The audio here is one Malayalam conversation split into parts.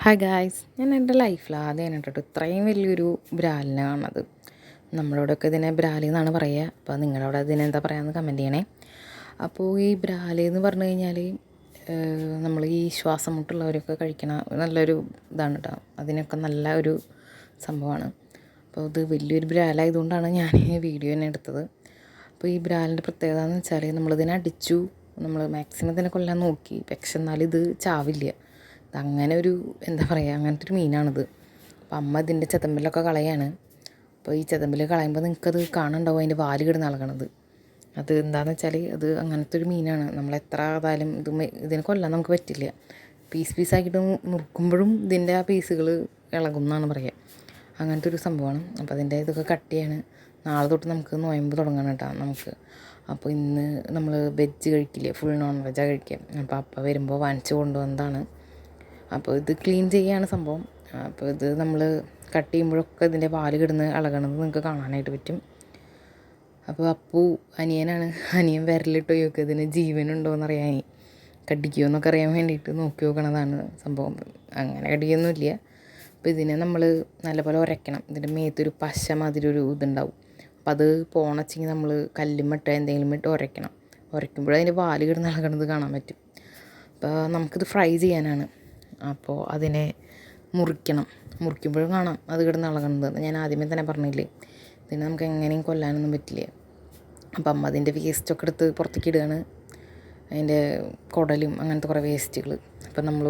ഹായ് ഗായ്സ്, ഞാൻ എൻ്റെ ലൈഫിൽ ആദ്യമാണ് കേട്ടോ ഇത്രയും വലിയൊരു ബ്രാലിനെ കാണുന്നത്. നമ്മളോടൊക്കെ ഇതിനെ ബ്രാലി എന്നാണ് പറയുക. അപ്പോൾ നിങ്ങളവിടെ ഇതിനെന്താ പറയുകയെന്ന് കമൻറ്റ് ചെയ്യണേ. അപ്പോൾ ഈ ബ്രാലി എന്ന് പറഞ്ഞു കഴിഞ്ഞാൽ നമ്മൾ ഈ ശ്വാസം മുട്ടുള്ളവരൊക്കെ കഴിക്കണ നല്ലൊരു ഇതാണ് കേട്ടോ. അതിനൊക്കെ നല്ല ഒരു സംഭവമാണ്. അപ്പോൾ ഇത് വലിയൊരു ബ്രാലായതുകൊണ്ടാണ് ഞാൻ ഈ വീഡിയോ തന്നെ എടുത്തത്. അപ്പോൾ ഈ ബ്രാലിൻ്റെ പ്രത്യേകത എന്ന് വെച്ചാൽ നമ്മളിതിനെ അടിച്ചു, നമ്മൾ മാക്സിമം ഇതിനെ കൊല്ലാൻ നോക്കി, പക്ഷെ എന്നാലും ഇത് ചാവില്ല. അങ്ങനെ ഒരു എന്താ പറയുക, അങ്ങനത്തെ ഒരു മീനാണിത്. അപ്പം അമ്മ ഇതിൻ്റെ ചെതമ്പലൊക്കെ കളയാണ്. അപ്പോൾ ഈ ചെതമ്പൽ കളയുമ്പോൾ നിങ്ങൾക്കത് കാണുന്നുണ്ടാവും, അതിൻ്റെ വാല് കിടന്ന് ഇളകണത്. അത് എന്താണെന്ന് വെച്ചാൽ അത് അങ്ങനത്തെ ഒരു മീനാണ്. നമ്മൾ എത്ര ആതാലും ഇതിനെ കൊല്ലാൻ നമുക്ക് പറ്റില്ല. പീസാക്കിയിട്ട് നുറുക്കുമ്പോഴും ഇതിൻ്റെ ആ പീസുകൾ ഇളകും എന്നാണ് പറയുക. അങ്ങനത്തെ ഒരു സംഭവമാണ്. അപ്പോൾ അതിൻ്റെ ഇതൊക്കെ കട്ട് ചെയ്യാണ്. നാളെ തൊട്ട് നമുക്ക് നോയമ്പ് തുടങ്ങണം കേട്ടോ നമുക്ക്. അപ്പോൾ ഇന്ന് നമ്മൾ വെജ് കഴിക്കില്ലേ, ഫുൾ നോൺ വെജാണ് കഴിക്കുക. അപ്പോൾ അപ്പ വരുമ്പോൾ വാങ്ങിച്ച് കൊണ്ടുവന്നതാണ്. അപ്പോൾ ഇത് ക്ലീൻ ചെയ്യുകയാണ് സംഭവം. അപ്പോൾ ഇത് നമ്മൾ കട്ട് ചെയ്യുമ്പോഴൊക്കെ ഇതിൻ്റെ വാല് കിടന്ന് ഇളകണത് നിങ്ങൾക്ക് കാണാനായിട്ട് പറ്റും. അപ്പോൾ അപ്പു അനിയനാണ്. അനിയൻ വിരലിട്ട് നോക്കുക ഇതിന് ജീവനുണ്ടോ എന്നറിയാൻ, കടിക്കുമോ എന്നൊക്കെ അറിയാൻ വേണ്ടിയിട്ട് നോക്കി നോക്കണതാണ് സംഭവം. അങ്ങനെ കടിക്കൊന്നുമില്ല. അപ്പോൾ ഇതിനെ നമ്മൾ നല്ലപോലെ ഉരയ്ക്കണം. ഇതിൻ്റെ മേത്തൊരു പശ മാതിരി ഒരു ഇതുണ്ടാവും. അപ്പോൾ അത് പോണച്ചെങ്കിൽ നമ്മൾ കല്ലുമിട്ട് എന്തെങ്കിലും ഇട്ട് ഉരയ്ക്കണം. ഉരയ്ക്കുമ്പോഴതിൻ്റെ വാല് കിടന്ന് ഇളകണത് കാണാൻ പറ്റും. അപ്പോൾ നമുക്കിത് ഫ്രൈ ചെയ്യാനാണ്. അപ്പോൾ അതിനെ മുറിക്കുമ്പോഴും കാണാം അത് കിടന്ന് ഇളകണത്. ഞാൻ ആദ്യമേ തന്നെ പറഞ്ഞില്ലേ, ഇതിനെ നമുക്ക് എങ്ങനെയും കൊല്ലാനൊന്നും പറ്റില്ല. അപ്പം അമ്മ അതിൻ്റെ വേസ്റ്റൊക്കെ എടുത്ത് പുറത്തേക്ക് ഇടുകയാണ്, അതിൻ്റെ കുടലും അങ്ങനത്തെ കുറേ വേസ്റ്റുകൾ. അപ്പം നമ്മൾ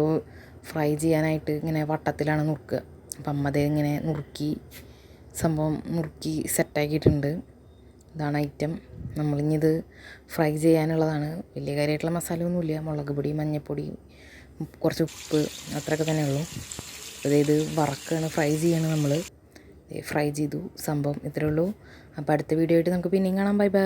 ഫ്രൈ ചെയ്യാനായിട്ട് ഇങ്ങനെ വട്ടത്തിലാണ് നുറുക്കുക. അപ്പം അമ്മ അതേ ഇങ്ങനെ നുറുക്കി സെറ്റാക്കിയിട്ടുണ്ട്. ഇതാണ് ഐറ്റം. നമ്മളിഞ്ഞിത് ഫ്രൈ ചെയ്യാനുള്ളതാണ്. വലിയ കാര്യമായിട്ടുള്ള മസാല ഒന്നുമില്ല. മുളക് പൊടി, മഞ്ഞൾപ്പൊടി, കുറച്ച് ഉപ്പ്, അത്രയൊക്കെ തന്നെ ഉള്ളൂ. അതായത് വറക്കാണ്, ഫ്രൈ ചെയ്യാണ് നമ്മൾ. ഫ്രൈ ചെയ്തു സംഭവം ഇത്രയേ ഉള്ളൂ. അപ്പോൾ അടുത്ത വീഡിയോ ആയിട്ട് നമുക്ക് പിന്നെയും കാണാം. Bye bye.